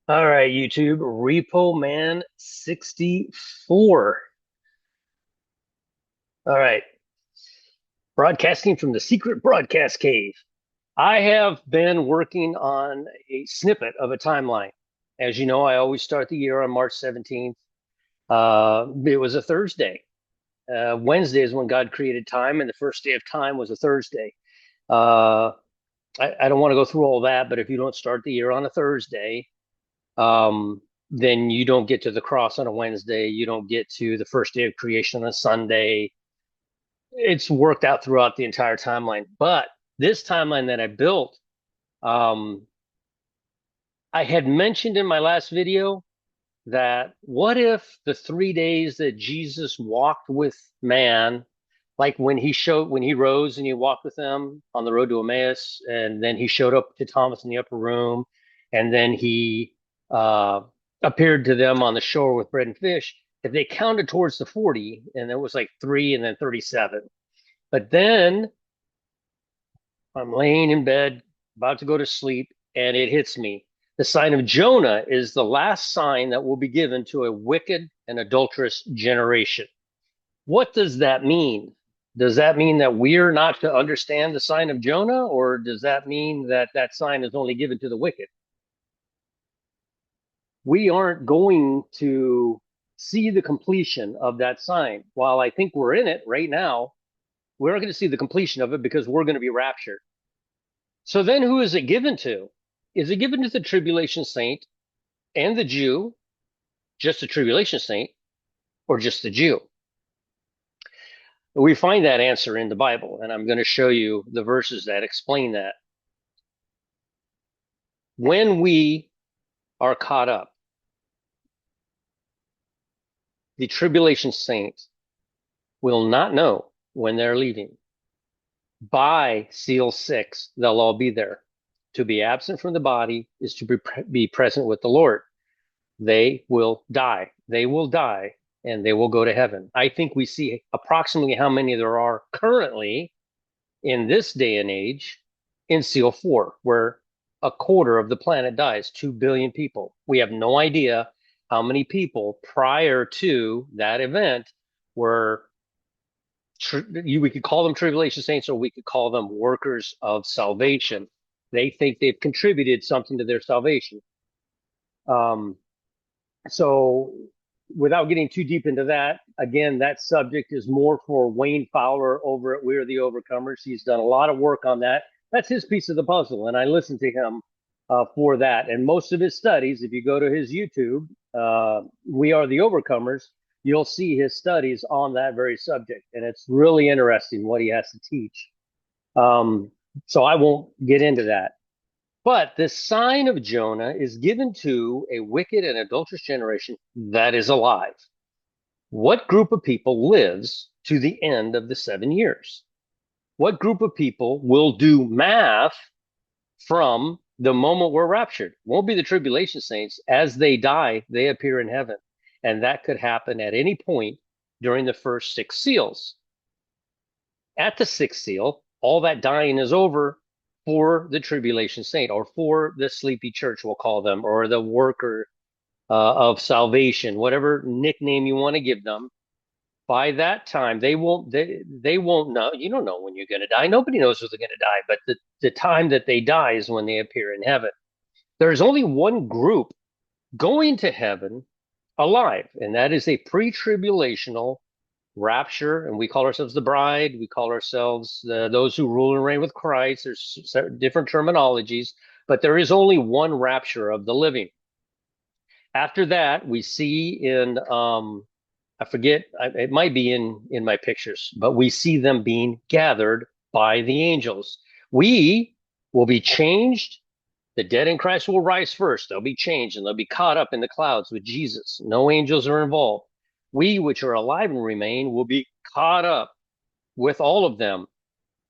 All right, YouTube, Repo Man 64. All right, broadcasting from the secret broadcast cave. I have been working on a snippet of a timeline. As you know, I always start the year on March 17th. It was a Thursday. Wednesday is when God created time, and the first day of time was a Thursday. Uh, I don't want to go through all that, but if you don't start the year on a Thursday, um, then you don't get to the cross on a Wednesday. You don't get to the first day of creation on a Sunday. It's worked out throughout the entire timeline. But this timeline that I built, um, I had mentioned in my last video that what if the 3 days that Jesus walked with man, like when he rose and he walked with them on the road to Emmaus, and then he showed up to Thomas in the upper room, and then he uh, appeared to them on the shore with bread and fish. If they counted towards the 40, and it was like 3 and then 37. But then I'm laying in bed, about to go to sleep, and it hits me. The sign of Jonah is the last sign that will be given to a wicked and adulterous generation. What does that mean? Does that mean that we're not to understand the sign of Jonah, or does that mean that that sign is only given to the wicked? We aren't going to see the completion of that sign. While I think we're in it right now, we're not going to see the completion of it because we're going to be raptured. So then who is it given to? Is it given to the tribulation saint and the Jew, just the tribulation saint, or just the Jew? We find that answer in the Bible, and I'm going to show you the verses that explain that. When we are caught up, the tribulation saints will not know when they're leaving. By seal 6, they'll all be there. To be absent from the body is to be present with the Lord. They will die. They will die and they will go to heaven. I think we see approximately how many there are currently in this day and age in seal 4, where a quarter of the planet dies, 2 billion people. We have no idea how many people prior to that event were, we could call them tribulation saints, or we could call them workers of salvation. They think they've contributed something to their salvation. Um, so without getting too deep into that, again, that subject is more for Wayne Fowler over at We're the Overcomers. He's done a lot of work on that. That's his piece of the puzzle, and I listen to him for that. And most of his studies, if you go to his YouTube, We Are the Overcomers, you'll see his studies on that very subject, and it's really interesting what he has to teach. Um, so I won't get into that. But the sign of Jonah is given to a wicked and adulterous generation that is alive. What group of people lives to the end of the 7 years? What group of people will do math from the moment we're raptured? Won't be the tribulation saints. As they die, they appear in heaven. And that could happen at any point during the first 6 seals. At the sixth seal, all that dying is over for the tribulation saint, or for the sleepy church, we'll call them, or the worker of salvation, whatever nickname you want to give them. By that time, they won't know. You don't know when you're going to die. Nobody knows when they're going to die, but the time that they die is when they appear in heaven. There's only one group going to heaven alive, and that is a pre-tribulational rapture, and we call ourselves the bride. We call ourselves those who rule and reign with Christ. There's different terminologies, but there is only one rapture of the living. After that, we see in I forget, it might be in my pictures, but we see them being gathered by the angels. We will be changed. The dead in Christ will rise first. They'll be changed and they'll be caught up in the clouds with Jesus. No angels are involved. We, which are alive and remain, will be caught up with all of them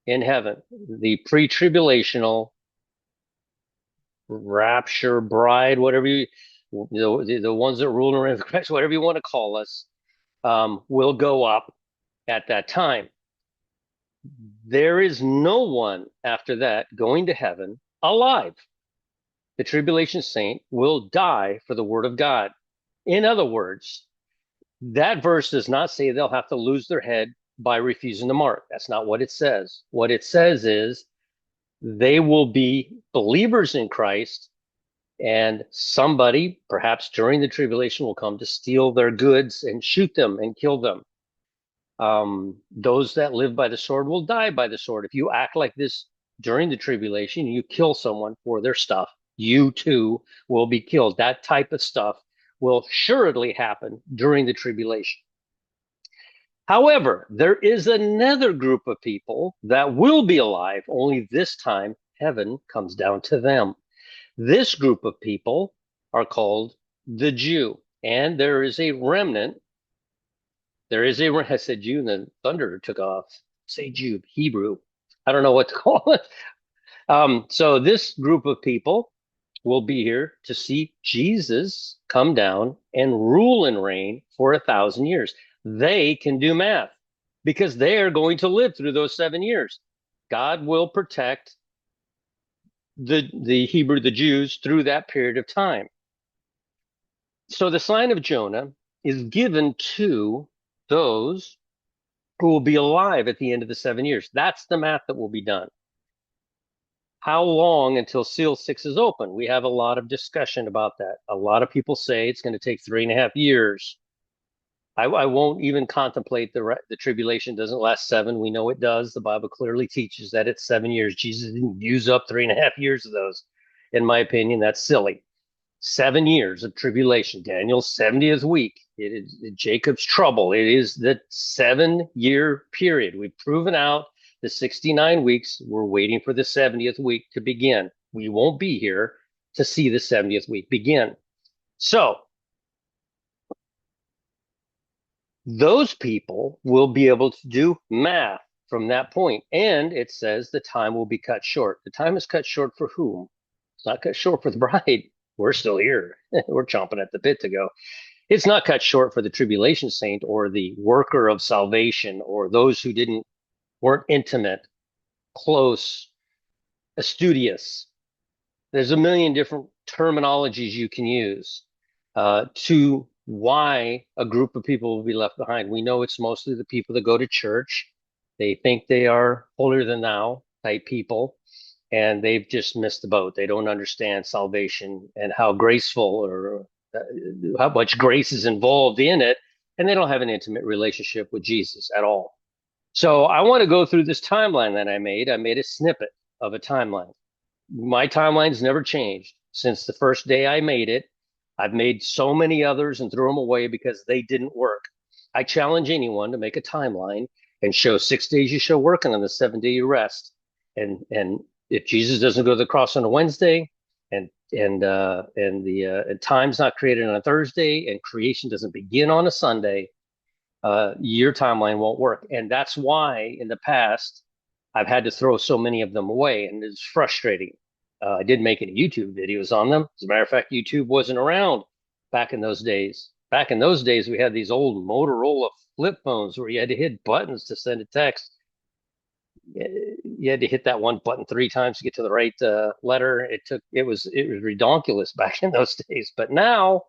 in heaven. The pre-tribulational rapture bride, whatever you, the ones that rule and reign with Christ, whatever you want to call us, will go up at that time. There is no one after that going to heaven alive. the tribulation saint will die for the word of God. In other words, that verse does not say they'll have to lose their head by refusing the mark. That's not what it says. What it says is they will be believers in Christ, and somebody, perhaps during the tribulation, will come to steal their goods and shoot them and kill them. Those that live by the sword will die by the sword. If you act like this during the tribulation, you kill someone for their stuff, you too will be killed. That type of stuff will assuredly happen during the tribulation. However, there is another group of people that will be alive, only this time heaven comes down to them. This group of people are called the Jew, and there is a remnant. I said Jew, and then thunder took off. Say Jew, Hebrew. I don't know what to call it. So this group of people will be here to see Jesus come down and rule and reign for 1,000 years. They can do math because they are going to live through those 7 years. God will protect the Jews through that period of time. So the sign of Jonah is given to those who will be alive at the end of the 7 years. That's the math that will be done. How long until seal 6 is open? We have a lot of discussion about that. A lot of people say it's going to take 3.5 years. I won't even contemplate the tribulation doesn't last 7. We know it does. The Bible clearly teaches that it's 7 years. Jesus didn't use up 3.5 years of those. In my opinion, that's silly. 7 years of tribulation, Daniel's 70th week. It is Jacob's trouble. It is the 7-year period. We've proven out the 69 weeks. We're waiting for the 70th week to begin. We won't be here to see the 70th week begin. So those people will be able to do math from that point. And it says the time will be cut short. The time is cut short for whom? It's not cut short for the bride. We're still here. We're chomping at the bit to go. It's not cut short for the tribulation saint or the worker of salvation or those who weren't intimate, close, studious. There's a million different terminologies you can use to why a group of people will be left behind. We know it's mostly the people that go to church. They think they are holier than thou type people, and they've just missed the boat. They don't understand salvation and how graceful or how much grace is involved in it, and they don't have an intimate relationship with Jesus at all. So I want to go through this timeline that I made. I made a snippet of a timeline. My timeline's never changed since the first day I made it. I've made so many others and threw them away because they didn't work. I challenge anyone to make a timeline and show 6 days you show working on the 7th day you rest. And if Jesus doesn't go to the cross on a Wednesday, and time's not created on a Thursday, and creation doesn't begin on a Sunday, your timeline won't work. And that's why in the past I've had to throw so many of them away, and it's frustrating. I did make any YouTube videos on them. As a matter of fact, YouTube wasn't around back in those days. Back in those days, we had these old Motorola flip phones where you had to hit buttons to send a text. You had to hit that one button 3 times to get to the right letter. It was redonkulous back in those days. But now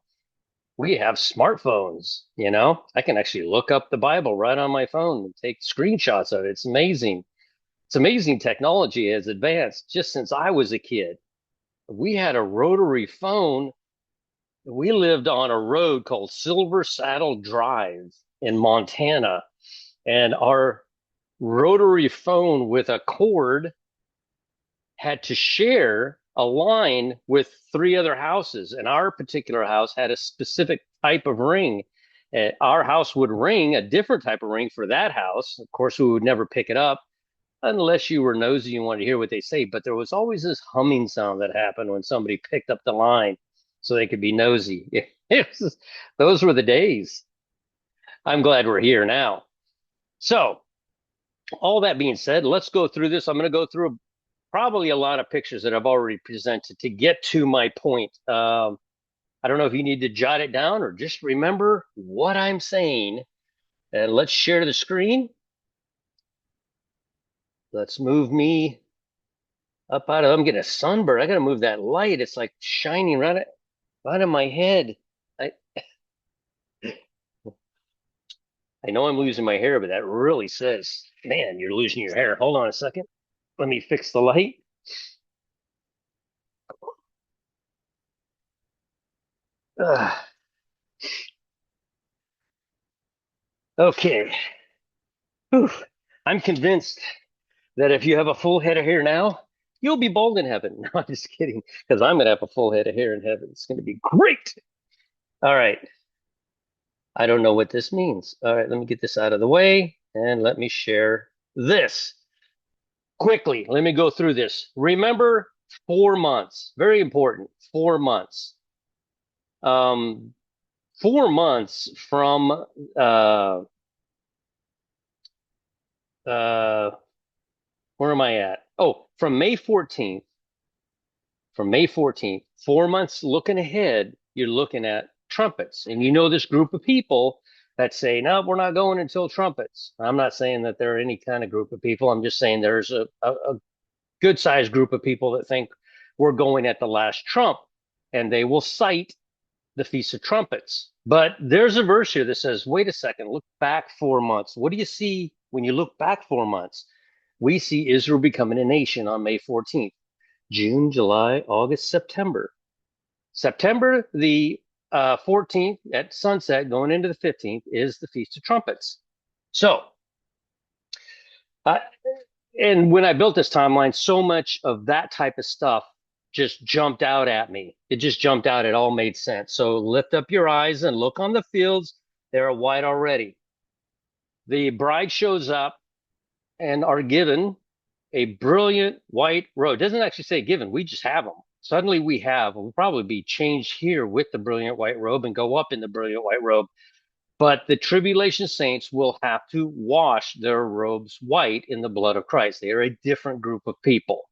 we have smartphones. I can actually look up the Bible right on my phone and take screenshots of it. It's amazing. It's amazing technology has advanced just since I was a kid. We had a rotary phone. We lived on a road called Silver Saddle Drive in Montana, and our rotary phone with a cord had to share a line with 3 other houses, and our particular house had a specific type of ring. Our house would ring a different type of ring for that house. Of course, we would never pick it up unless you were nosy and wanted to hear what they say. But there was always this humming sound that happened when somebody picked up the line so they could be nosy. Those were the days. I'm glad we're here now. So all that being said, let's go through this. I'm going to go through probably a lot of pictures that I've already presented to get to my point. I don't know if you need to jot it down or just remember what I'm saying. And let's share the screen. Let's move me Up out of, I'm getting a sunburn. I gotta move that light. It's like shining right on my head. I, I know I'm losing my hair, but that really says, man, you're losing your hair. Hold on a second. Let me fix the light. Ugh. Okay. Whew. I'm convinced that if you have a full head of hair now, you'll be bald in heaven. No, I'm just kidding, because I'm gonna have a full head of hair in heaven. It's gonna be great. All right. I don't know what this means. All right, let me get this out of the way and let me share this. Quickly, let me go through this. Remember 4 months, very important, 4 months. Um, 4 months from uh, where am I at? Oh, from May 14th, 4 months looking ahead, you're looking at trumpets. And you know this group of people that say, no, we're not going until trumpets. I'm not saying that there are any kind of group of people. I'm just saying there's a good sized group of people that think we're going at the last trump, and they will cite the Feast of Trumpets. But there's a verse here that says, wait a second, look back 4 months. What do you see when you look back 4 months? We see Israel becoming a nation on May 14th. June, July, August, September. September the 14th at sunset, going into the 15th, is the Feast of Trumpets. So, uh, and when I built this timeline, so much of that type of stuff just jumped out at me. It just jumped out. It all made sense. So lift up your eyes and look on the fields. They are white already. The bride shows up and are given a brilliant white robe. It doesn't actually say given. We just have them. Suddenly we have, we'll probably be changed here with the brilliant white robe and go up in the brilliant white robe. But the tribulation saints will have to wash their robes white in the blood of Christ. They are a different group of people.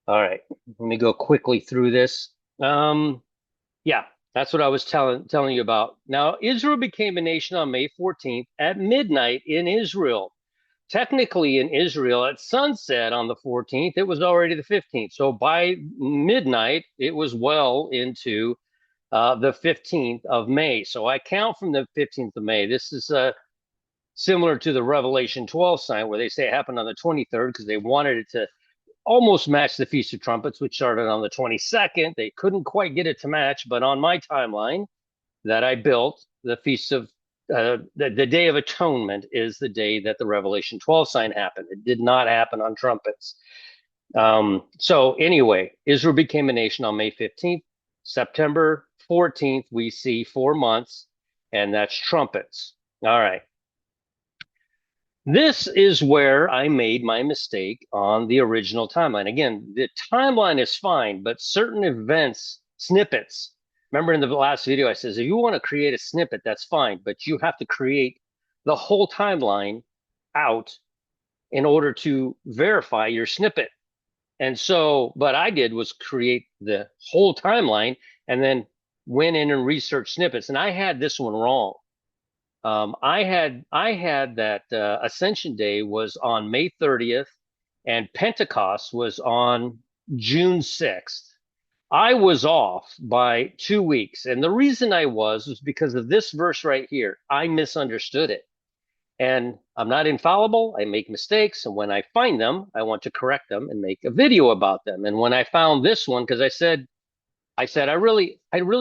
All right, let me go quickly through this. Yeah, that's what I was telling you about. Now, Israel became a nation on May 14th at midnight in Israel. Technically, in Israel, at sunset on the 14th, it was already the 15th. So by midnight, it was well into the 15th of May. So I count from the 15th of May. This is similar to the Revelation 12 sign, where they say it happened on the 23rd because they wanted it to almost match the Feast of Trumpets, which started on the 22nd. They couldn't quite get it to match, but on my timeline that I built, the Feast of the Day of Atonement is the day that the Revelation 12 sign happened. It did not happen on trumpets. So anyway, Israel became a nation on May 15th. September 14th, we see 4 months, and that's trumpets. All right. This is where I made my mistake on the original timeline. Again, the timeline is fine, but certain events, snippets. Remember in the last video, I says, if you want to create a snippet, that's fine, but you have to create the whole timeline out in order to verify your snippet. And so, what I did was create the whole timeline and then went in and researched snippets. And I had this one wrong. I had that Ascension Day was on May 30th and Pentecost was on June 6th. I was off by 2 weeks. And the reason I was because of this verse right here. I misunderstood it. And I'm not infallible. I make mistakes. And when I find them, I want to correct them and make a video about them. And when I found this one, because I said, I really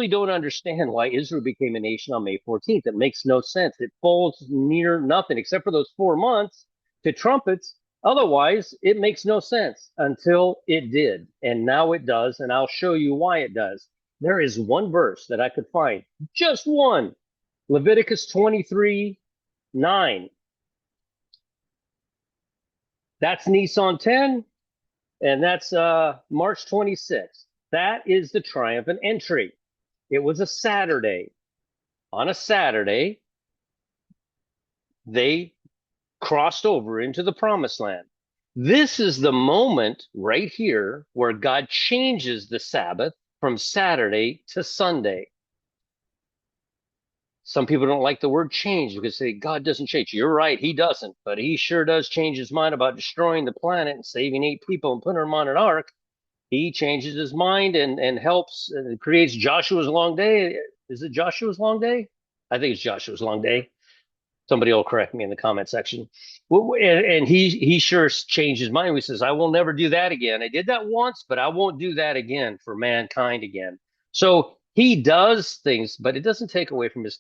don't understand why Israel became a nation on May 14th. It makes no sense. It falls near nothing except for those 4 months to trumpets. Otherwise, it makes no sense until it did. And now it does. And I'll show you why it does. There is one verse that I could find, just one, Leviticus 23:9. That's Nisan 10, and that's March 26th. That is the triumphant entry. It was a Saturday. On a Saturday, they crossed over into the promised land. This is the moment right here where God changes the Sabbath from Saturday to Sunday. Some people don't like the word change because they say God doesn't change. You're right, he doesn't, but he sure does change his mind about destroying the planet and saving 8 people and putting them on an ark. He changes his mind and helps and creates Joshua's long day. Is it Joshua's long day? I think it's Joshua's long day. Somebody will correct me in the comment section. And he sure changed his mind. He says, I will never do that again. I did that once, but I won't do that again for mankind again. So he does things, but it doesn't take away from his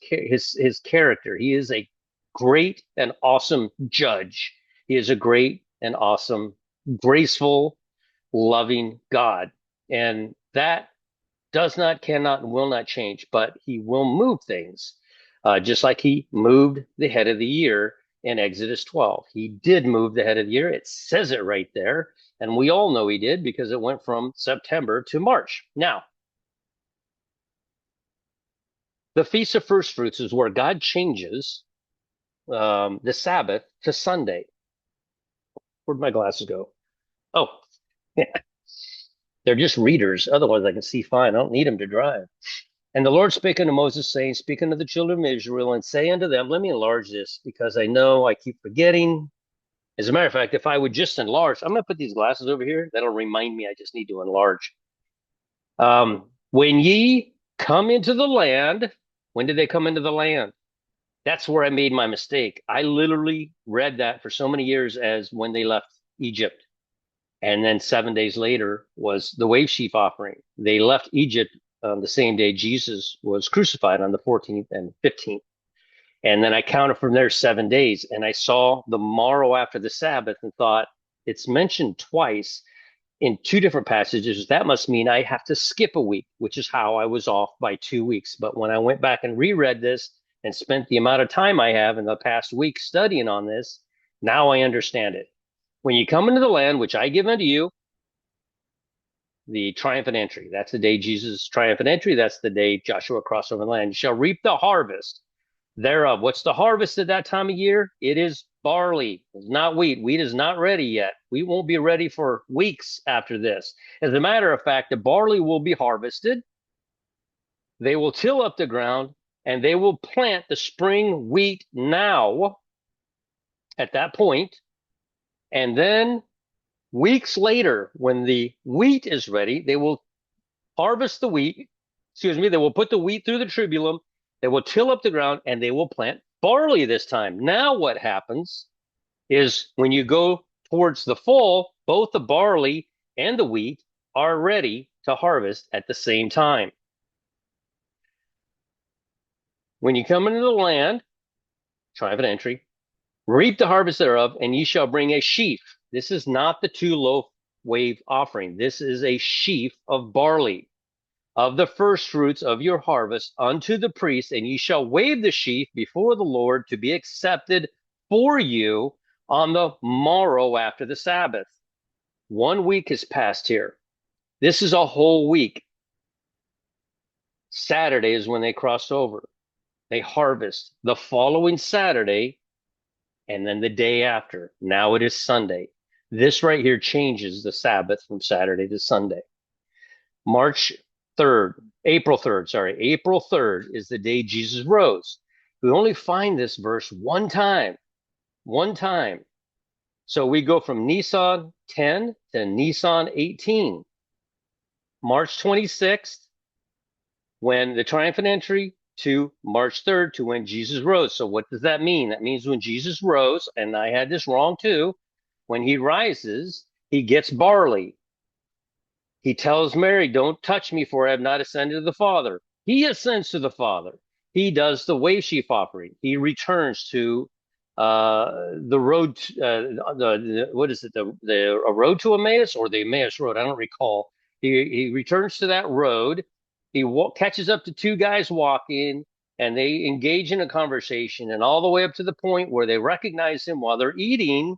character. He is a great and awesome judge. He is a great and awesome, graceful, loving God. And that does not, cannot, and will not change, but he will move things, just like he moved the head of the year in Exodus 12. He did move the head of the year. It says it right there. And we all know he did because it went from September to March. Now, the Feast of First Fruits is where God changes the Sabbath to Sunday. Where'd my glasses go? Oh, they're just readers. Otherwise, I can see fine. I don't need them to drive. And the Lord spake unto Moses, saying, Speak unto the children of Israel, and say unto them, let me enlarge this, because I know I keep forgetting. As a matter of fact, if I would just enlarge, I'm going to put these glasses over here. That'll remind me I just need to enlarge. When ye come into the land, when did they come into the land? That's where I made my mistake. I literally read that for so many years as when they left Egypt. And then 7 days later was the wave sheaf offering. They left Egypt the same day Jesus was crucified on the 14th and 15th. And then I counted from there 7 days, and I saw the morrow after the Sabbath and thought, it's mentioned twice in two different passages. That must mean I have to skip a week, which is how I was off by 2 weeks. But when I went back and reread this and spent the amount of time I have in the past week studying on this, now I understand it. When you come into the land, which I give unto you, the triumphant entry. That's the day Jesus' triumphant entry. That's the day Joshua crossed over the land. You shall reap the harvest thereof. What's the harvest at that time of year? It is barley. It's not wheat. Wheat is not ready yet. Wheat won't be ready for weeks after this. As a matter of fact, the barley will be harvested. They will till up the ground and they will plant the spring wheat now at that point. And then weeks later, when the wheat is ready, they will harvest the wheat. They will put the wheat through the tribulum. They will till up the ground and they will plant barley this time. Now, what happens is when you go towards the fall, both the barley and the wheat are ready to harvest at the same time. When you come into the land, triumphant entry, reap the harvest thereof, and ye shall bring a sheaf. This is not the 2 loaf wave offering. This is a sheaf of barley of the first fruits of your harvest unto the priest, and ye shall wave the sheaf before the Lord to be accepted for you on the morrow after the Sabbath. 1 week has passed here. This is a whole week. Saturday is when they crossed over. They harvest the following Saturday, and then the day after. Now it is Sunday. This right here changes the Sabbath from Saturday to Sunday. April 3rd is the day Jesus rose. We only find this verse one time. So we go from Nisan 10 to Nisan 18. March 26th, when the triumphant entry, to March 3rd, to when Jesus rose. So what does that mean? That means when Jesus rose, and I had this wrong too, when he rises, he gets barley. He tells Mary, don't touch me, for I have not ascended to the Father. He ascends to the Father. He does the wave sheaf offering. He returns to the road, what is it? A road to Emmaus, or the Emmaus road? I don't recall. He returns to that road. He catches up to 2 guys walking, and they engage in a conversation, and all the way up to the point where they recognize him while they're eating.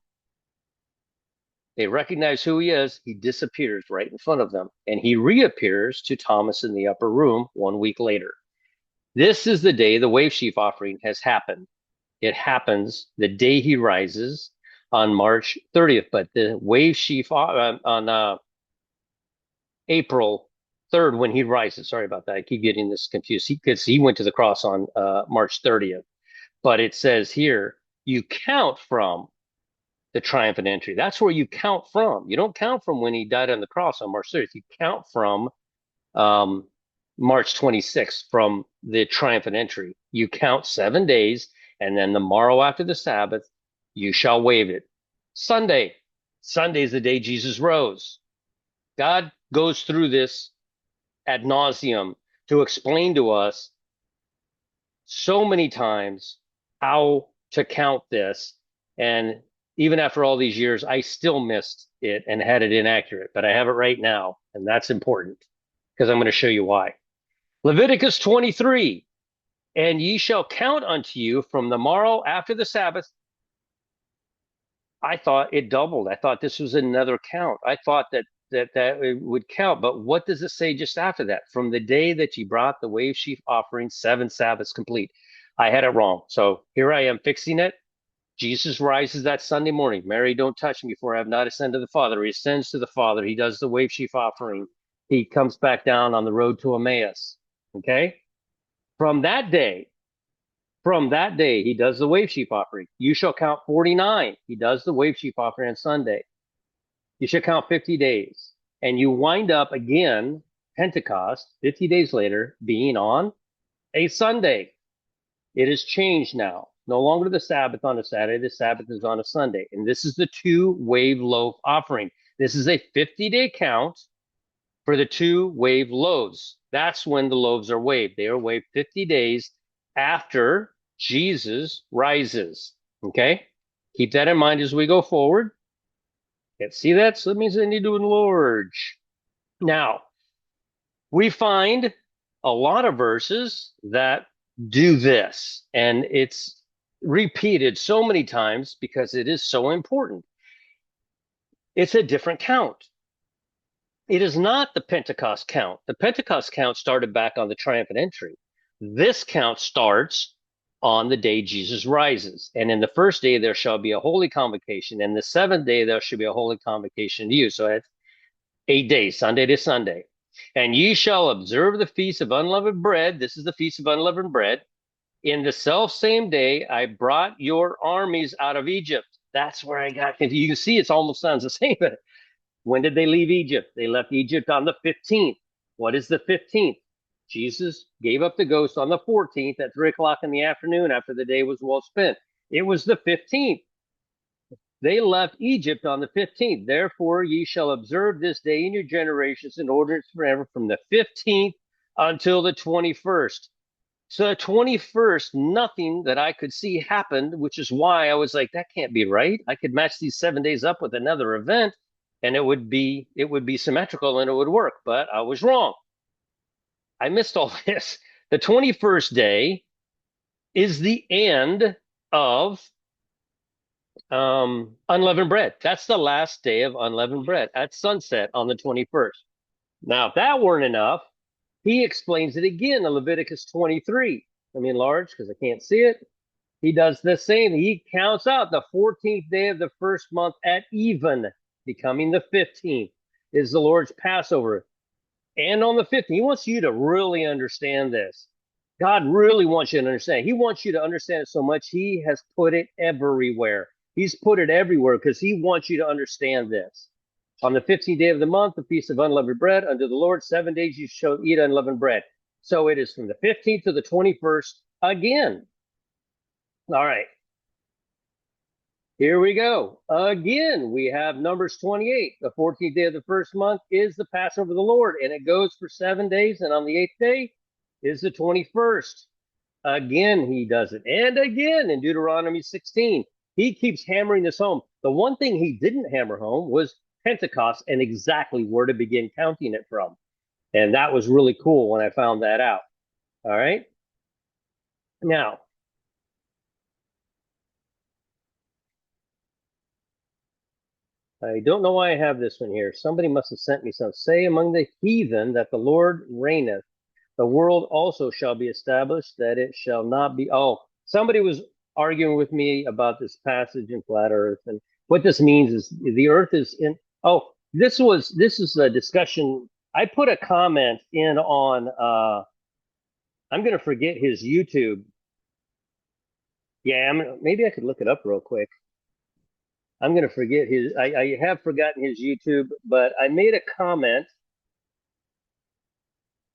They recognize who he is. He disappears right in front of them, and he reappears to Thomas in the upper room 1 week later. This is the day the wave sheaf offering has happened. It happens the day he rises on March 30th, but the wave sheaf on April 3rd when he rises. Sorry about that. I keep getting this confused. He went to the cross on March 30th. But it says here, you count from the triumphant entry. That's where you count from. You don't count from when he died on the cross on March 30th. You count from um, March 26th, from the triumphant entry. You count 7 days, and then the morrow after the Sabbath, you shall wave it. Sunday. Sunday is the day Jesus rose. God goes through this ad nauseum to explain to us so many times how to count this. And even after all these years, I still missed it and had it inaccurate, but I have it right now. And that's important because I'm going to show you why. Leviticus 23, and ye shall count unto you from the morrow after the Sabbath. I thought it doubled. I thought this was another count. I thought that it would count. But what does it say just after that? From the day that ye brought the wave sheaf offering, 7 Sabbaths complete. I had it wrong. So here I am fixing it. Jesus rises that Sunday morning. Mary, don't touch me, for I have not ascended to the Father. He ascends to the Father. He does the wave sheaf offering. He comes back down on the road to Emmaus. Okay? From that day, he does the wave sheaf offering. You shall count 49. He does the wave sheaf offering on Sunday. You shall count 50 days. And you wind up again, Pentecost, 50 days later, being on a Sunday. It has changed now. No longer the Sabbath on a Saturday. The Sabbath is on a Sunday. And this is the 2 wave loaf offering. This is a 50-day count for the 2 wave loaves. That's when the loaves are waved. They are waved 50 days after Jesus rises. Okay? Keep that in mind as we go forward. Can't see that, so that means I need to enlarge. Now, we find a lot of verses that do this, and it's repeated so many times because it is so important. It's a different count. It is not the Pentecost count. The Pentecost count started back on the triumphant entry. This count starts on the day Jesus rises. And in the first day, there shall be a holy convocation. And the 7th day, there shall be a holy convocation to you. So it's 8 days, Sunday to Sunday. And ye shall observe the feast of unleavened bread. This is the feast of unleavened bread. In the self same day, I brought your armies out of Egypt. That's where I got confused. You can see it almost sounds the same. When did they leave Egypt? They left Egypt on the 15th. What is the 15th? Jesus gave up the ghost on the 14th at 3 o'clock in the afternoon after the day was well spent. It was the 15th. They left Egypt on the 15th. Therefore, ye shall observe this day in your generations in ordinance forever from the 15th until the 21st. So the 21st, nothing that I could see happened, which is why I was like, that can't be right. I could match these 7 days up with another event and it would be symmetrical and it would work, but I was wrong. I missed all this. The 21st day is the end of unleavened bread. That's the last day of unleavened bread at sunset on the 21st. Now, if that weren't enough, he explains it again in Leviticus 23. Let me enlarge because I can't see it. He does the same. He counts out the 14th day of the first month at even, becoming the 15th, is the Lord's Passover. And on the 15th, he wants you to really understand this. God really wants you to understand. He wants you to understand it so much, he has put it everywhere. He's put it everywhere because he wants you to understand this. On the 15th day of the month, the feast of unleavened bread, unto the Lord, 7 days you shall eat unleavened bread. So it is from the 15th to the 21st again. All right. Here we go. Again, we have Numbers 28. The 14th day of the first month is the Passover of the Lord, and it goes for 7 days, and on the 8th day is the 21st. Again, he does it. And again in Deuteronomy 16. He keeps hammering this home. The one thing he didn't hammer home was Pentecost and exactly where to begin counting it from. And that was really cool when I found that out. All right. Now, I don't know why I have this one here. Somebody must have sent me some. Say among the heathen that the Lord reigneth. The world also shall be established, that it shall not be. Oh, somebody was arguing with me about this passage in flat earth. And what this means is the earth is in. Oh, this is a discussion I put a comment in on, I'm going to forget his YouTube. Yeah, maybe I could look it up real quick. I'm going to forget I have forgotten his YouTube, but I made a comment.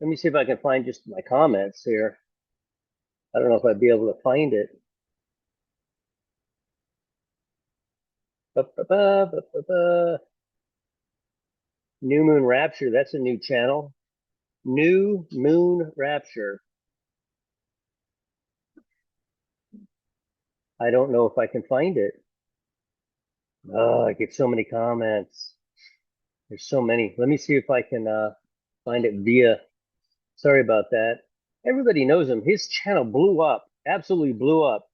Let me see if I can find just my comments here. I don't know if I'd be able to find it. New Moon Rapture. That's a new channel. New Moon Rapture. I don't know if I can find it. Oh, I get so many comments. There's so many. Let me see if I can find it via. Sorry about that. Everybody knows him. His channel blew up, absolutely blew up,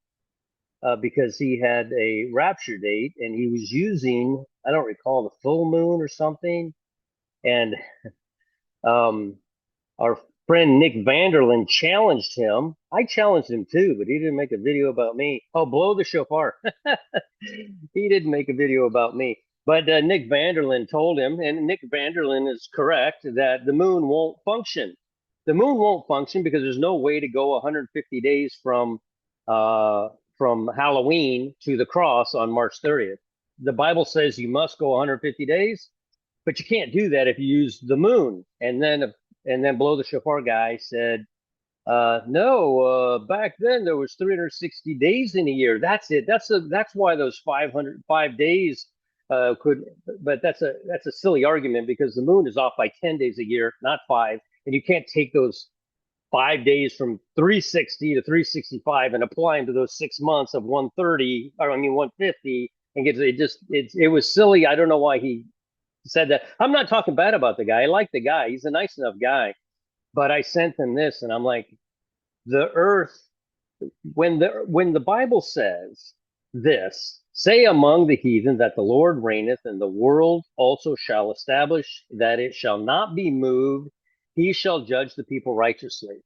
because he had a rapture date and he was using, I don't recall, the full moon or something. And um, our friend Nick Vanderlyn challenged him. I challenged him too, but he didn't make a video about me. Oh, blow the shofar. He didn't make a video about me. But Nick Vanderlyn told him, and Nick Vanderlyn is correct, that the moon won't function. The moon won't function because there's no way to go 150 days from Halloween to the cross on March 30th. The Bible says you must go 150 days, but you can't do that if you use the moon. And then Blow the Shofar guy said, no, back then there was 360 days in a year. That's it. That's why those 505 days could. But that's a silly argument because the moon is off by 10 days a year, not five, and you can't take those 5 days from 360 to 365 and apply them to those 6 months of 130, or I mean 150, and it was silly. I don't know why he said that. I'm not talking bad about the guy. I like the guy. He's a nice enough guy. But I sent him this, and I'm like, the earth, when the Bible says this, say among the heathen that the Lord reigneth, and the world also shall establish that it shall not be moved. He shall judge the people righteously.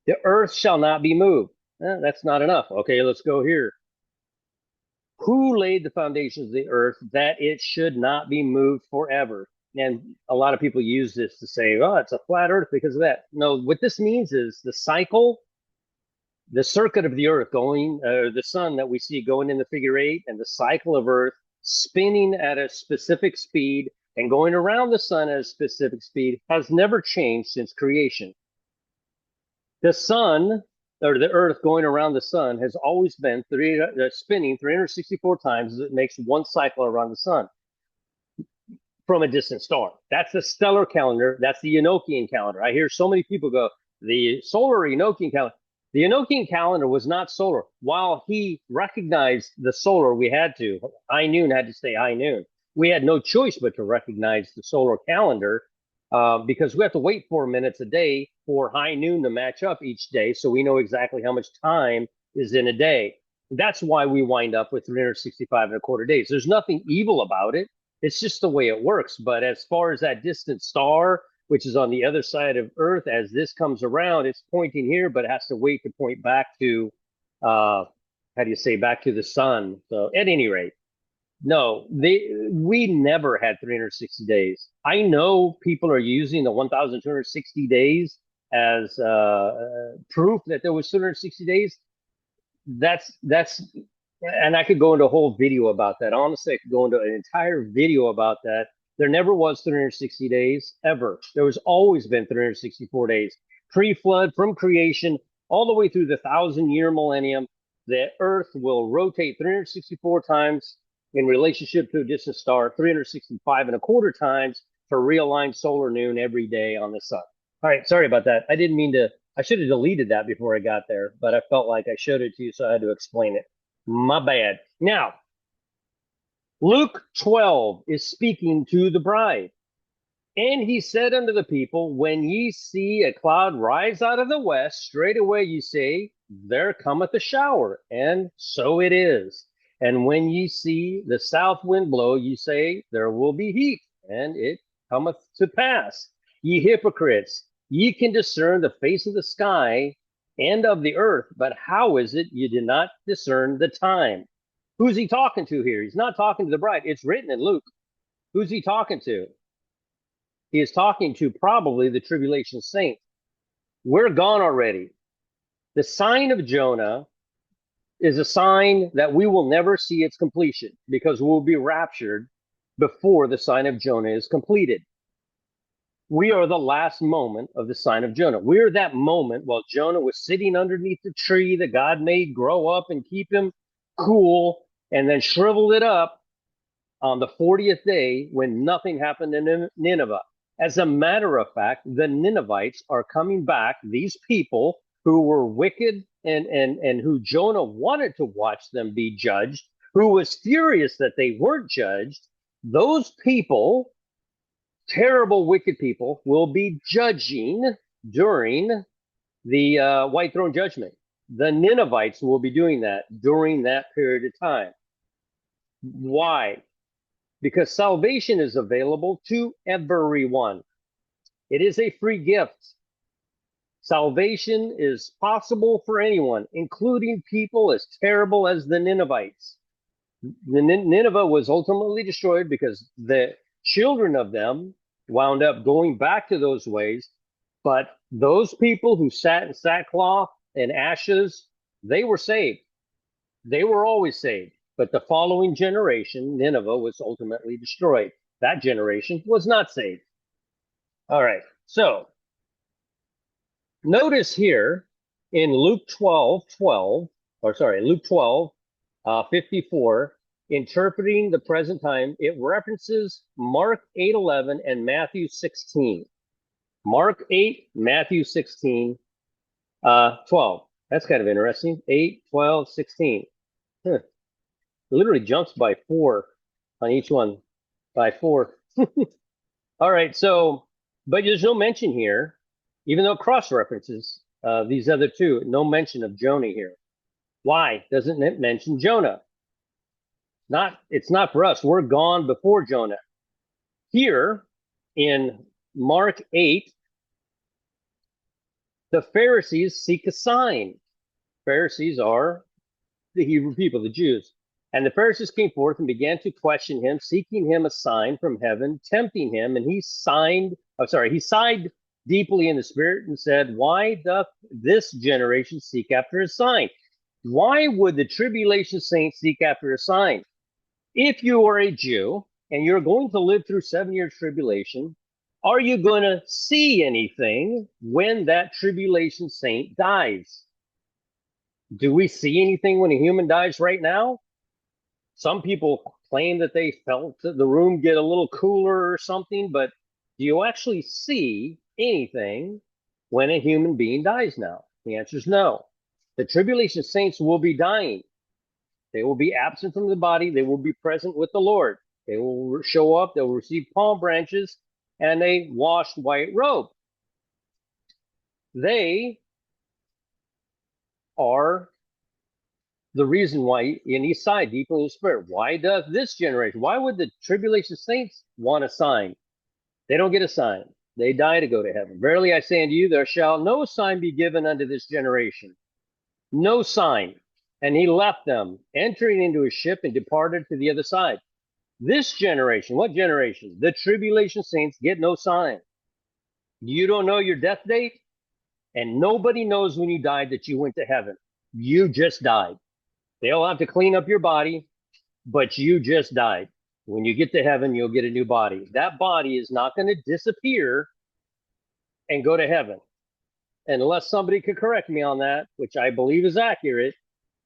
The earth shall not be moved. That's not enough. Okay, let's go here. Who laid the foundations of the earth that it should not be moved forever? And a lot of people use this to say, oh, it's a flat earth because of that. No, what this means is the circuit of the earth going, the sun that we see going in the figure eight, and the cycle of earth spinning at a specific speed and going around the sun at a specific speed has never changed since creation. The sun, or the earth going around the sun, has always been spinning 364 times as it makes one cycle around the sun from a distant star. That's the stellar calendar. That's the Enochian calendar. I hear so many people go, the solar Enochian calendar. The Enochian calendar was not solar. While he recognized the solar, we had to. High noon had to stay high noon. We had no choice but to recognize the solar calendar because we have to wait 4 minutes a day for high noon to match up each day so we know exactly how much time is in a day. That's why we wind up with 365 and a quarter days. There's nothing evil about it. It's just the way it works. But as far as that distant star, which is on the other side of Earth, as this comes around, it's pointing here, but it has to wait to point back to, how do you say, back to the sun. So at any rate, no, we never had 360 days. I know people are using the 1,260 days as proof that there was 260 days. That's and I could go into a whole video about that. Honestly, I could go into an entire video about that. There never was 360 days ever. There was always been 364 days. Pre-flood, from creation, all the way through the 1,000-year millennium, the earth will rotate 364 times in relationship to a distant star, 365 and a quarter times for realign solar noon every day on the sun. All right, sorry about that. I didn't mean to. I should have deleted that before I got there, but I felt like I showed it to you, so I had to explain it. My bad. Now, Luke 12 is speaking to the bride. And he said unto the people, when ye see a cloud rise out of the west, straightway ye say, there cometh a shower. And so it is. And when ye see the south wind blow, ye say, there will be heat. And it cometh to pass. Ye hypocrites, ye can discern the face of the sky and of the earth, but how is it you do not discern the time? Who's he talking to here? He's not talking to the bride. It's written in Luke. Who's he talking to? He is talking to probably the tribulation saints. We're gone already. The sign of Jonah is a sign that we will never see its completion because we'll be raptured before the sign of Jonah is completed. We are the last moment of the sign of Jonah. We're that moment while Jonah was sitting underneath the tree that God made grow up and keep him cool, and then shriveled it up on the 40th day when nothing happened in Nineveh. As a matter of fact, the Ninevites are coming back, these people who were wicked and who Jonah wanted to watch them be judged, who was furious that they weren't judged. Those people, terrible, wicked people, will be judging during the white throne judgment. The Ninevites will be doing that during that period of time. Why? Because salvation is available to everyone. It is a free gift. Salvation is possible for anyone, including people as terrible as the Ninevites. Nineveh was ultimately destroyed because the children of them wound up going back to those ways. But those people who sat in sackcloth and ashes, they were saved. They were always saved. But the following generation, Nineveh, was ultimately destroyed. That generation was not saved. All right. So notice here in Luke 12:54, interpreting the present time, it references Mark 8:11 and Matthew 16. Mark 8, Matthew 16, 12. That's kind of interesting. 8, 12, 16. Huh. It literally jumps by 4 on each one, by 4. All right, so, but there's no mention here, even though it cross-references these other two, no mention of Jonah here. Why doesn't it mention Jonah? It's not for us. We're gone before Jonah. Here in Mark 8, the Pharisees seek a sign. Pharisees are the Hebrew people, the Jews. And the Pharisees came forth and began to question him, seeking him a sign from heaven, tempting him. And he sighed deeply in the spirit and said, why doth this generation seek after a sign? Why would the tribulation saints seek after a sign? If you are a Jew and you're going to live through 7-year tribulation, are you going to see anything when that tribulation saint dies? Do we see anything when a human dies right now? Some people claim that they felt the room get a little cooler or something, but do you actually see anything when a human being dies now? The answer is no. The tribulation saints will be dying. They will be absent from the body. They will be present with the Lord. They will show up. They will receive palm branches and a washed white robe. They are the reason why, in East Side, deep in the spirit, why does this generation, why would the tribulation saints want a sign? They don't get a sign. They die to go to heaven. Verily I say unto you, there shall no sign be given unto this generation. No sign. And he left them, entering into a ship and departed to the other side. This generation, what generation? The tribulation saints get no sign. You don't know your death date, and nobody knows when you died that you went to heaven. You just died. They'll have to clean up your body, but you just died. When you get to heaven, you'll get a new body. That body is not going to disappear and go to heaven. Unless somebody could correct me on that, which I believe is accurate,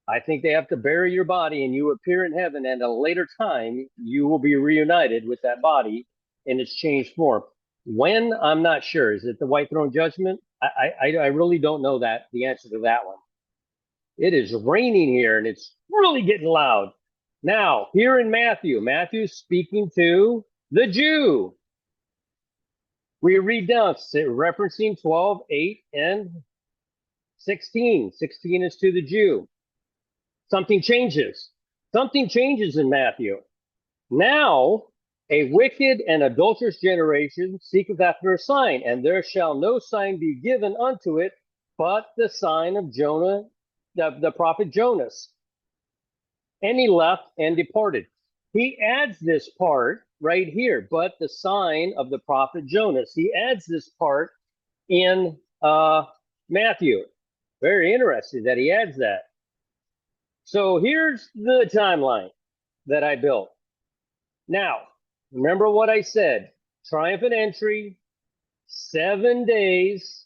I think they have to bury your body and you appear in heaven, and at a later time, you will be reunited with that body in its changed form. When, I'm not sure. Is it the white throne judgment? I really don't know the answer to that one. It is raining here and it's really getting loud. Now, here in Matthew's speaking to the Jew. We read down, referencing 12, 8, and 16. 16 is to the Jew. Something changes. Something changes in Matthew. Now, a wicked and adulterous generation seeketh after a sign, and there shall no sign be given unto it but the sign of Jonah, the prophet Jonas. And he left and departed. He adds this part right here, but the sign of the prophet Jonah. He adds this part in Matthew. Very interesting that he adds that. So here's the timeline that I built. Now, remember what I said. Triumphant entry, 7 days,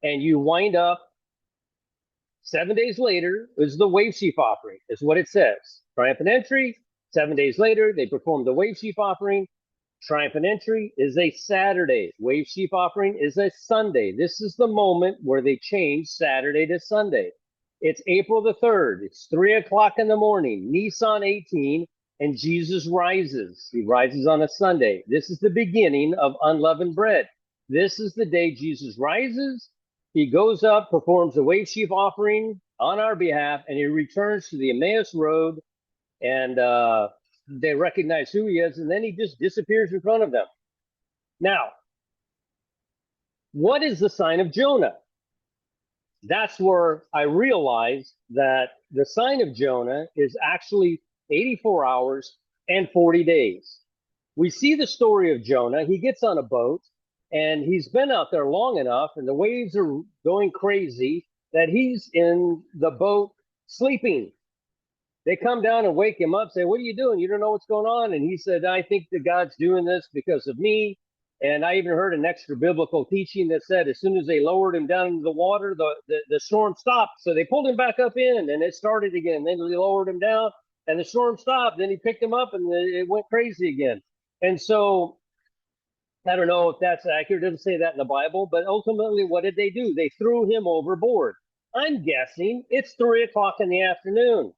and you wind up 7 days later is the wave sheaf offering, is what it says. Triumphant entry, 7 days later, they perform the wave sheaf offering. Triumphant entry is a Saturday. Wave sheaf offering is a Sunday. This is the moment where they change Saturday to Sunday. It's April the 3rd. It's 3 o'clock in the morning, Nisan 18, and Jesus rises. He rises on a Sunday. This is the beginning of unleavened bread. This is the day Jesus rises. He goes up, performs a wave sheaf offering on our behalf, and he returns to the Emmaus Road, and they recognize who he is, and then he just disappears in front of them. Now, what is the sign of Jonah? That's where I realized that the sign of Jonah is actually 84 hours and 40 days. We see the story of Jonah. He gets on a boat, and he's been out there long enough, and the waves are going crazy that he's in the boat sleeping. They come down and wake him up, say, "What are you doing? You don't know what's going on?" And he said, "I think that God's doing this because of me." And I even heard an extra biblical teaching that said as soon as they lowered him down into the water, the storm stopped. So they pulled him back up in, and it started again. Then they lowered him down, and the storm stopped. Then he picked him up, and it went crazy again. And so I don't know if that's accurate. It doesn't say that in the Bible, but ultimately, what did they do? They threw him overboard. I'm guessing it's 3 o'clock in the afternoon,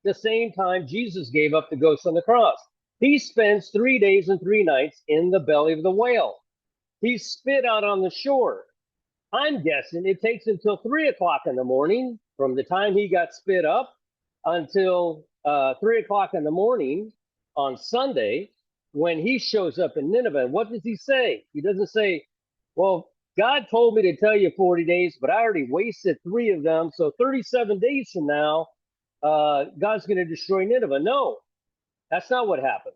the same time Jesus gave up the ghost on the cross. He spends 3 days and 3 nights in the belly of the whale. He's spit out on the shore. I'm guessing it takes until 3 o'clock in the morning from the time he got spit up until 3 o'clock in the morning on Sunday when he shows up in Nineveh. And what does he say? He doesn't say, "Well, God told me to tell you 40 days, but I already wasted 3 of them. So 37 days from now, God's going to destroy Nineveh." No, that's not what happened.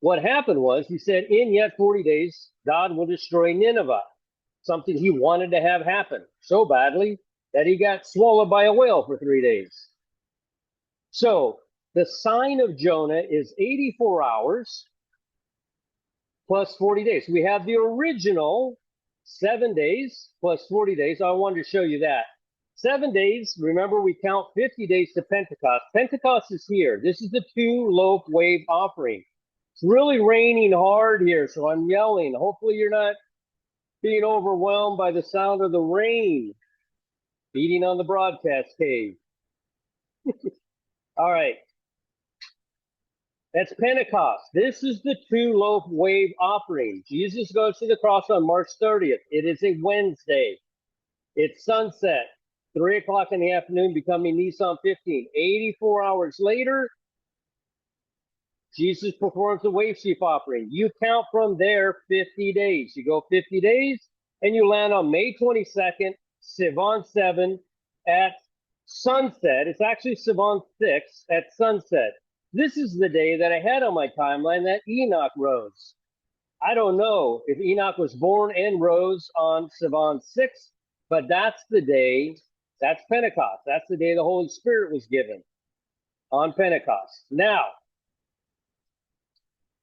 What happened was he said, "In yet 40 days, God will destroy Nineveh," something he wanted to have happen so badly that he got swallowed by a whale for 3 days. So the sign of Jonah is 84 hours plus 40 days. We have the original 7 days plus 40 days. I wanted to show you that. 7 days, remember we count 50 days to Pentecost. Pentecost is here. This is the 2-loaf wave offering. It's really raining hard here, so I'm yelling. Hopefully you're not being overwhelmed by the sound of the rain beating on the broadcast cave. All right. That's Pentecost. This is the 2-loaf wave offering. Jesus goes to the cross on March 30th. It is a Wednesday. It's sunset. 3 o'clock in the afternoon, becoming Nisan 15. 84 hours later, Jesus performs the wave sheaf offering. You count from there 50 days. You go 50 days, and you land on May 22nd, Sivan 7 at sunset. It's actually Sivan 6 at sunset. This is the day that I had on my timeline that Enoch rose. I don't know if Enoch was born and rose on Sivan 6, but that's the day. That's Pentecost. That's the day the Holy Spirit was given, on Pentecost. Now,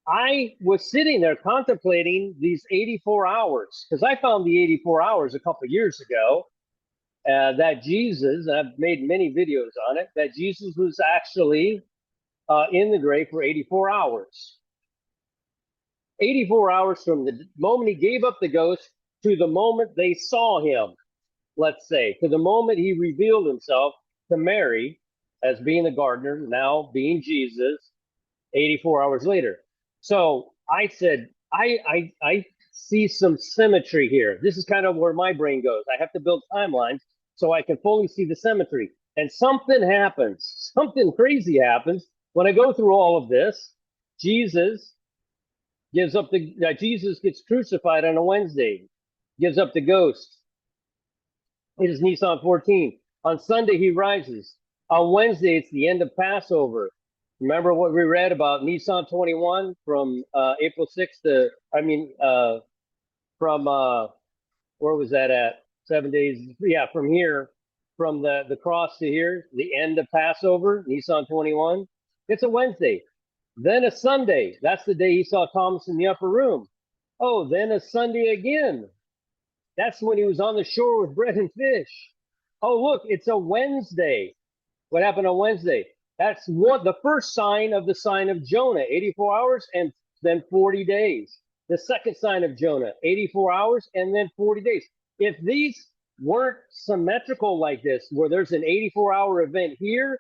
I was sitting there contemplating these 84 hours because I found the 84 hours a couple of years ago that Jesus, and I've made many videos on it, that Jesus was actually in the grave for 84 hours. 84 hours from the moment he gave up the ghost to the moment they saw him. Let's say, to the moment he revealed himself to Mary as being the gardener, now being Jesus, 84 hours later. So I said, I see some symmetry here. This is kind of where my brain goes. I have to build timelines so I can fully see the symmetry. And something happens. Something crazy happens when I go through all of this. Jesus gives up Jesus gets crucified on a Wednesday, gives up the ghost. It is Nisan 14. On Sunday, he rises. On Wednesday, it's the end of Passover. Remember what we read about Nissan 21 from April 6th to, from where was that at? 7 days. Yeah, from here, from the cross to here, the end of Passover, Nissan 21. It's a Wednesday. Then a Sunday. That's the day he saw Thomas in the upper room. Oh, then a Sunday again. That's when he was on the shore with bread and fish. Oh, look, it's a Wednesday. What happened on Wednesday? That's what the first sign of the sign of Jonah, 84 hours and then 40 days. The second sign of Jonah, 84 hours and then 40 days. If these weren't symmetrical like this, where there's an 84-hour event here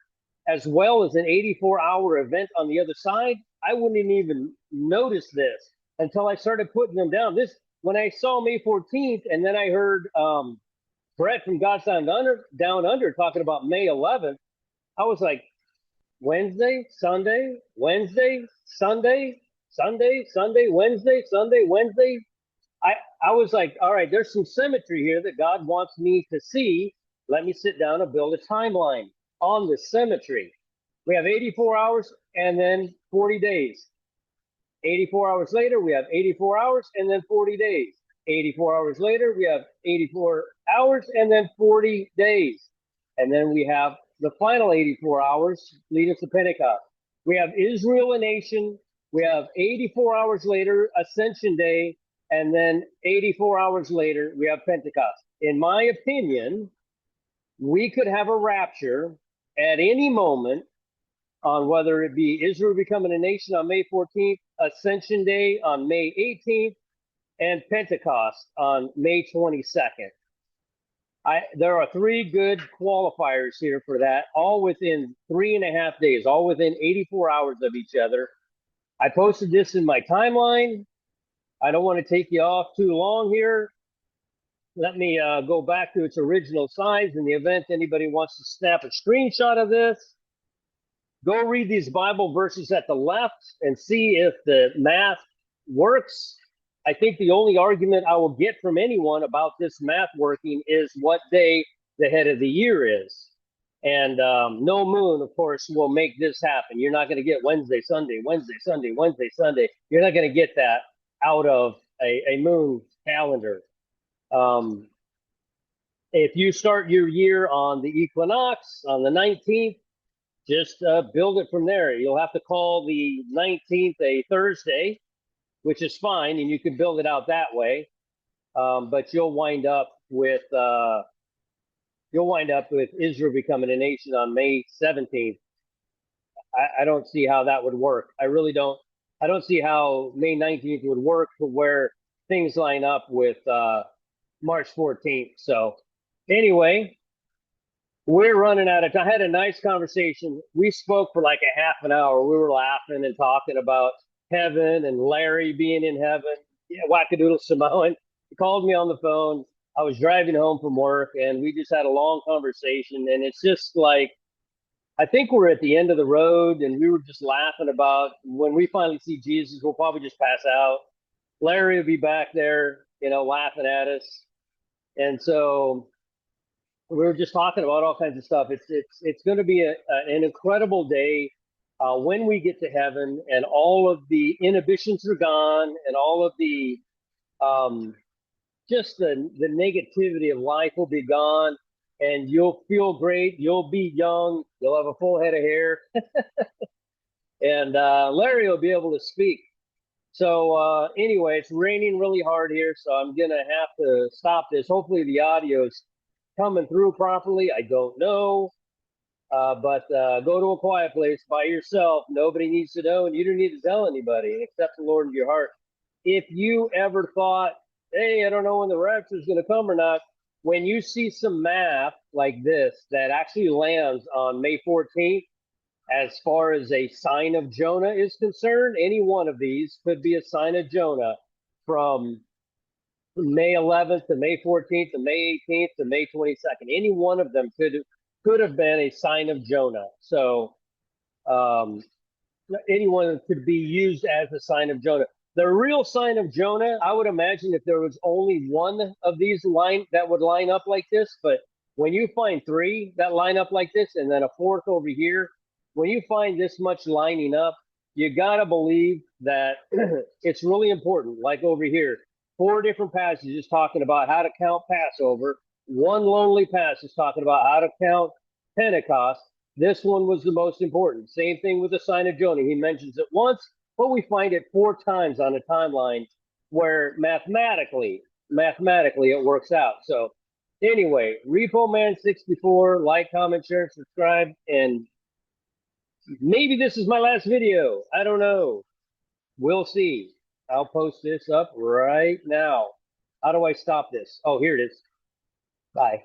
as well as an 84-hour event on the other side, I wouldn't even notice this until I started putting them down. This when I saw May 14th, and then I heard Brett from God's Down Under talking about May 11th. I was like, Wednesday, Sunday, Wednesday, Sunday, Sunday, Sunday, Wednesday, Sunday, Wednesday. I, I was like, all right, there's some symmetry here that God wants me to see. Let me sit down and build a timeline on the symmetry. We have 84 hours and then 40 days. 84 hours later, we have 84 hours and then 40 days. 84 hours later, we have 84 hours and then 40 days. And then we have the final 84 hours leading us to Pentecost. We have Israel, a nation. We have 84 hours later, Ascension Day. And then 84 hours later, we have Pentecost. In my opinion, we could have a rapture at any moment on whether it be Israel becoming a nation on May 14th, Ascension Day on May 18th, and Pentecost on May 22nd. There are three good qualifiers here for that, all within 3.5 days, all within 84 hours of each other. I posted this in my timeline. I don't want to take you off too long here. Let me go back to its original size in the event anybody wants to snap a screenshot of this. Go read these Bible verses at the left and see if the math works. I think the only argument I will get from anyone about this math working is what day the head of the year is. And no moon, of course, will make this happen. You're not going to get Wednesday, Sunday, Wednesday, Sunday, Wednesday, Sunday. You're not going to get that out of a moon calendar. If you start your year on the equinox on the 19th, just build it from there. You'll have to call the 19th a Thursday, which is fine, and you can build it out that way. But you'll wind up with Israel becoming a nation on May 17th. I don't see how that would work. I really don't. I don't see how May 19th would work for where things line up with March 14th. So anyway, we're running out of time. I had a nice conversation. We spoke for like a half an hour. We were laughing and talking about heaven and Larry being in heaven. Yeah, wackadoodle Samoan. He called me on the phone. I was driving home from work and we just had a long conversation. And it's just like, I think we're at the end of the road and we were just laughing about when we finally see Jesus, we'll probably just pass out. Larry will be back there, laughing at us. And so we were just talking about all kinds of stuff. It's going to be an incredible day when we get to heaven, and all of the inhibitions are gone, and all of the just the negativity of life will be gone, and you'll feel great. You'll be young. You'll have a full head of hair, and Larry will be able to speak. So anyway, it's raining really hard here, so I'm gonna have to stop this. Hopefully the audio's coming through properly. I don't know. But go to a quiet place by yourself. Nobody needs to know, and you don't need to tell anybody except the Lord in your heart. If you ever thought, hey, I don't know when the rapture is going to come or not, when you see some math like this that actually lands on May 14th, as far as a sign of Jonah is concerned, any one of these could be a sign of Jonah from May 11th to May 14th to May 18th to May 22nd. Any one of them could have been a sign of Jonah. So anyone could be used as a sign of Jonah. The real sign of Jonah, I would imagine if there was only one of these that would line up like this, but when you find three that line up like this and then a fourth over here, when you find this much lining up, you got to believe that it's really important. Like over here, 4 different passages talking about how to count Passover. One lonely passage talking about how to count Pentecost. This one was the most important. Same thing with the sign of Jonah. He mentions it once, but we find it 4 times on a timeline where mathematically it works out. So anyway, Repo Man 64, like, comment, share, subscribe, and maybe this is my last video. I don't know. We'll see. I'll post this up right now. How do I stop this? Oh, here it is. Bye.